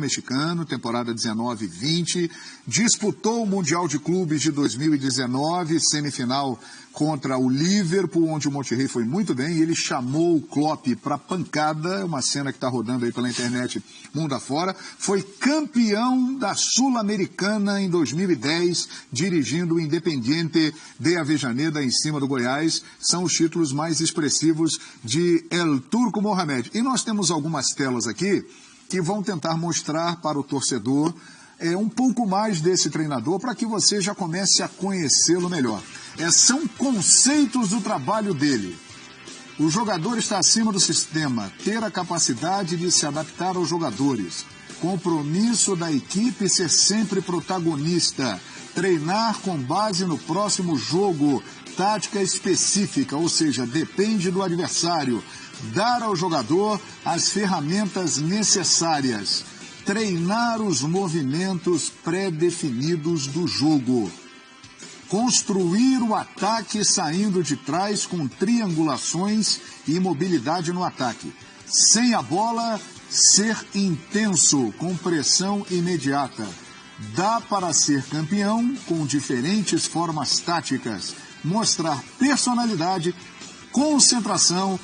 mexicano, temporada 19-20, disputou o Mundial de Clubes de 2019, semifinal contra o Liverpool, onde o Monterrey foi muito bem, e ele chamou o Klopp para pancada, uma cena que está rodando aí pela internet mundo afora. Foi campeão da Sul-Americana em 2010, dirigindo o Independiente de Avejaneda em cima do Goiás. São os títulos mais expressivos de El Turco Mohamed. E nós temos algumas telas aqui que vão tentar mostrar para o torcedor um pouco mais desse treinador, para que você já comece a conhecê-lo melhor. São conceitos do trabalho dele. O jogador está acima do sistema, ter a capacidade de se adaptar aos jogadores, compromisso da equipe ser sempre protagonista, treinar com base no próximo jogo, tática específica, ou seja, depende do adversário, dar ao jogador as ferramentas necessárias, treinar os movimentos pré-definidos do jogo, construir o ataque saindo de trás com triangulações e mobilidade no ataque. Sem a bola, ser intenso, com pressão imediata. Dá para ser campeão com diferentes formas táticas. Mostrar personalidade, concentração,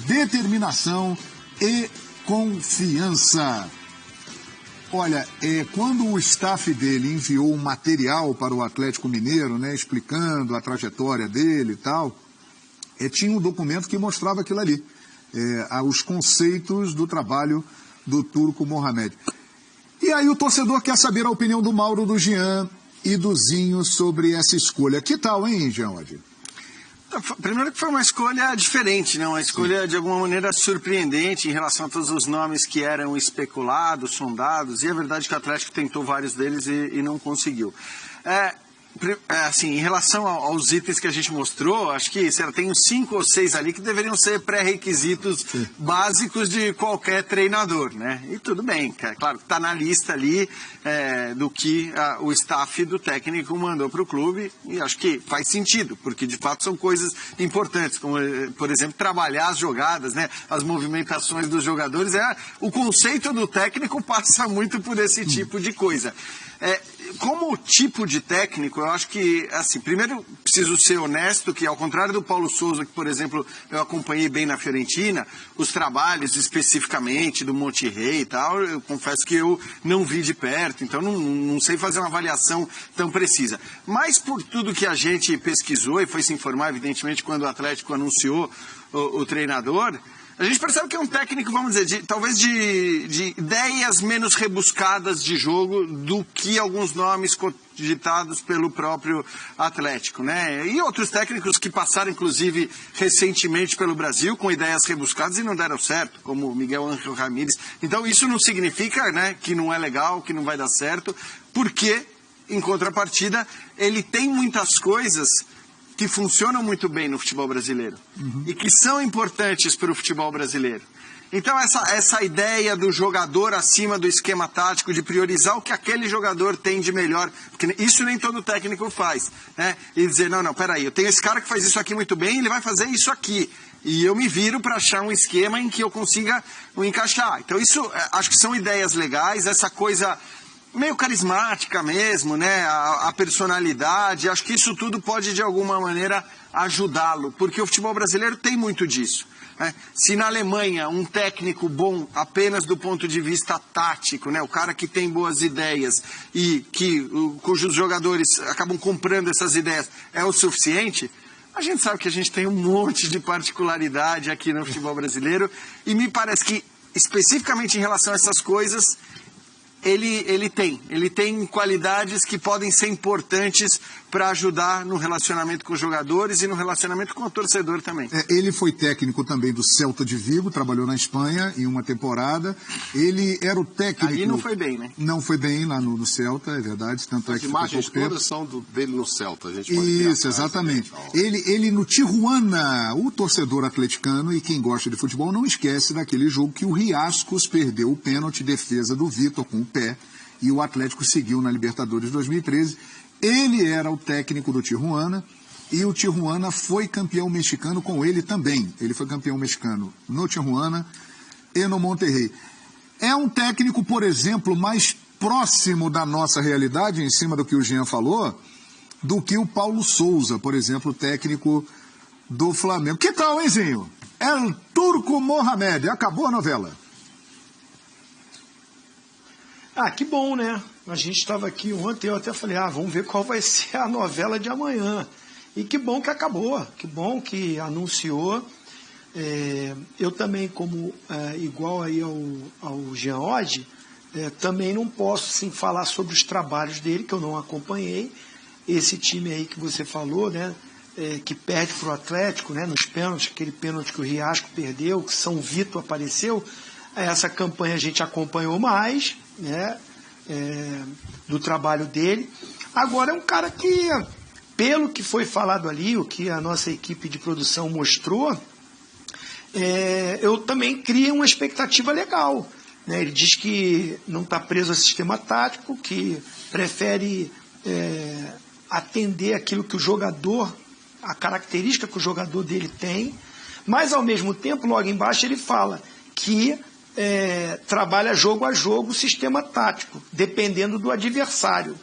determinação e confiança. Olha, quando o staff dele enviou um material para o Atlético Mineiro, né, explicando a trajetória dele e tal, tinha um documento que mostrava aquilo ali, os conceitos do trabalho do Turco Mohamed. E aí o torcedor quer saber a opinião do Mauro, do Jean e do Zinho sobre essa escolha. Que tal, hein, Jean Oddi? Primeiro que foi uma escolha diferente, né? Uma escolha de alguma maneira surpreendente em relação a todos os nomes que eram especulados, sondados, e é verdade que o Atlético tentou vários deles e não conseguiu. Assim, em relação aos itens que a gente mostrou, acho que tem uns 5 ou 6 ali que deveriam ser pré-requisitos básicos de qualquer treinador, né? E tudo bem, claro, está na lista ali do que o staff do técnico mandou para o clube, e acho que faz sentido, porque de fato são coisas importantes, como, por exemplo, trabalhar as jogadas, né? As movimentações dos jogadores. O conceito do técnico passa muito por esse tipo de coisa. Como tipo de técnico, eu acho que, assim, primeiro preciso ser honesto que, ao contrário do Paulo Sousa, que, por exemplo, eu acompanhei bem na Fiorentina, os trabalhos especificamente do Monterrey e tal, eu confesso que eu não vi de perto, então não sei fazer uma avaliação tão precisa. Mas por tudo que a gente pesquisou e foi se informar, evidentemente, quando o Atlético anunciou o treinador, a gente percebe que é um técnico, vamos dizer, talvez de ideias menos rebuscadas de jogo do que alguns nomes cogitados pelo próprio Atlético, né? E outros técnicos que passaram, inclusive, recentemente pelo Brasil com ideias rebuscadas e não deram certo, como Miguel Ángel Ramírez. Então isso não significa, né, que não é legal, que não vai dar certo, porque, em contrapartida, ele tem muitas coisas que funcionam muito bem no futebol brasileiro e que são importantes para o futebol brasileiro. Então essa ideia do jogador acima do esquema tático, de priorizar o que aquele jogador tem de melhor, porque isso nem todo técnico faz, né? E dizer, não, peraí, eu tenho esse cara que faz isso aqui muito bem, ele vai fazer isso aqui. E eu me viro para achar um esquema em que eu consiga o encaixar. Então isso, acho que são ideias legais, essa coisa meio carismática mesmo, né? A personalidade, acho que isso tudo pode de alguma maneira ajudá-lo, porque o futebol brasileiro tem muito disso, né? Se na Alemanha um técnico bom apenas do ponto de vista tático, né? O cara que tem boas ideias e cujos jogadores acabam comprando essas ideias é o suficiente, a gente sabe que a gente tem um monte de particularidade aqui no futebol brasileiro e me parece que especificamente em relação a essas coisas ele tem qualidades que podem ser importantes para ajudar no relacionamento com os jogadores e no relacionamento com o torcedor também. Ele foi técnico também do Celta de Vigo, trabalhou na Espanha em uma temporada. Ele era o técnico... Ali não foi bem, né? Não foi bem lá no Celta, é verdade. Tanto As imagens todas são dele no Celta. A gente pode Isso, exatamente. Ele no Tijuana, o torcedor atleticano e quem gosta de futebol não esquece daquele jogo que o Riascos perdeu o pênalti, defesa do Vitor com o pé, e o Atlético seguiu na Libertadores de 2013. Ele era o técnico do Tijuana e o Tijuana foi campeão mexicano com ele também. Ele foi campeão mexicano no Tijuana e no Monterrey. É um técnico, por exemplo, mais próximo da nossa realidade, em cima do que o Jean falou, do que o Paulo Souza, por exemplo, técnico do Flamengo. Que tal, hein, Zinho? El Turco Mohamed. Acabou a novela. Que bom, né? A gente estava aqui ontem, eu até falei, vamos ver qual vai ser a novela de amanhã. E que bom que acabou, que bom que anunciou. Eu também, como igual aí ao Jean Oddi, também não posso sim, falar sobre os trabalhos dele, que eu não acompanhei. Esse time aí que você falou, né? Que perde para o Atlético, né, nos pênaltis, aquele pênalti que o Riasco perdeu, que São Vitor apareceu. Essa campanha a gente acompanhou mais, né, do trabalho dele. Agora é um cara que, pelo que foi falado ali, o que a nossa equipe de produção mostrou, eu também crio uma expectativa legal. Né? Ele diz que não está preso a sistema tático, que prefere atender aquilo que o jogador, a característica que o jogador dele tem, mas ao mesmo tempo, logo embaixo, ele fala que trabalha jogo a jogo o sistema tático, dependendo do adversário.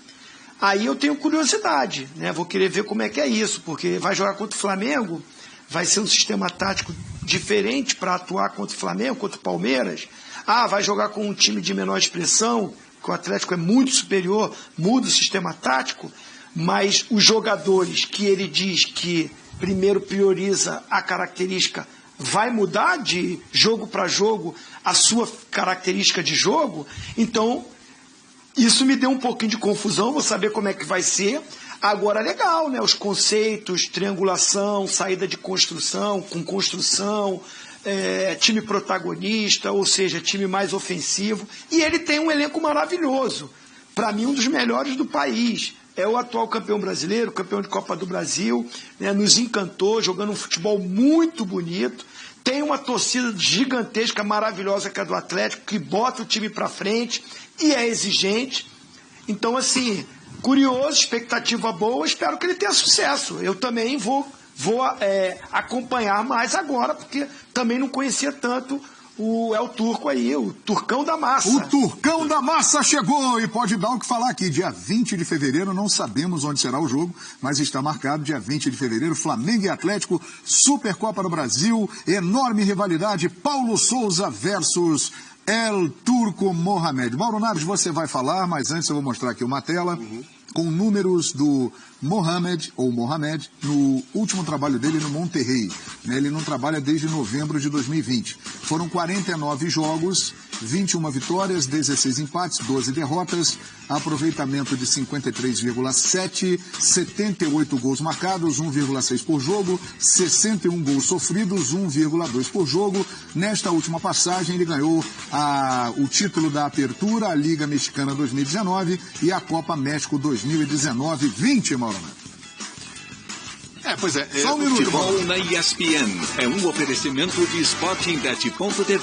Aí eu tenho curiosidade, né? Vou querer ver como é que é isso, porque vai jogar contra o Flamengo, vai ser um sistema tático diferente para atuar contra o Flamengo, contra o Palmeiras. Vai jogar com um time de menor expressão, que o Atlético é muito superior, muda o sistema tático, mas os jogadores que ele diz que primeiro prioriza a característica, vai mudar de jogo para jogo a sua característica de jogo. Então, isso me deu um pouquinho de confusão, vou saber como é que vai ser. Agora, legal, né? Os conceitos, triangulação, saída de construção, com construção, time protagonista, ou seja, time mais ofensivo. E ele tem um elenco maravilhoso. Para mim, um dos melhores do país. É o atual campeão brasileiro, campeão de Copa do Brasil, né, nos encantou, jogando um futebol muito bonito. Tem uma torcida gigantesca, maravilhosa, que é do Atlético, que bota o time para frente e é exigente. Então, assim, curioso, expectativa boa, espero que ele tenha sucesso. Eu também vou acompanhar mais agora, porque também não conhecia tanto o El Turco aí, o Turcão da Massa. O Turcão da Massa chegou e pode dar o que falar aqui. Dia 20 de fevereiro, não sabemos onde será o jogo, mas está marcado dia 20 de fevereiro, Flamengo e Atlético, Supercopa do Brasil, enorme rivalidade, Paulo Souza versus El Turco Mohamed. Mauro Naves, você vai falar, mas antes eu vou mostrar aqui uma tela com números do Mohamed, no último trabalho dele no Monterrey. Ele não trabalha desde novembro de 2020. Foram 49 jogos, 21 vitórias, 16 empates, 12 derrotas, aproveitamento de 53,7, 78 gols marcados, 1,6 por jogo, 61 gols sofridos, 1,2 por jogo. Nesta última passagem, ele ganhou o título da Apertura, a Liga Mexicana 2019 e a Copa México 2019-20, Mauro. Pois é. Só um minuto. Futebol na ESPN é um oferecimento de Sportingbet.tv.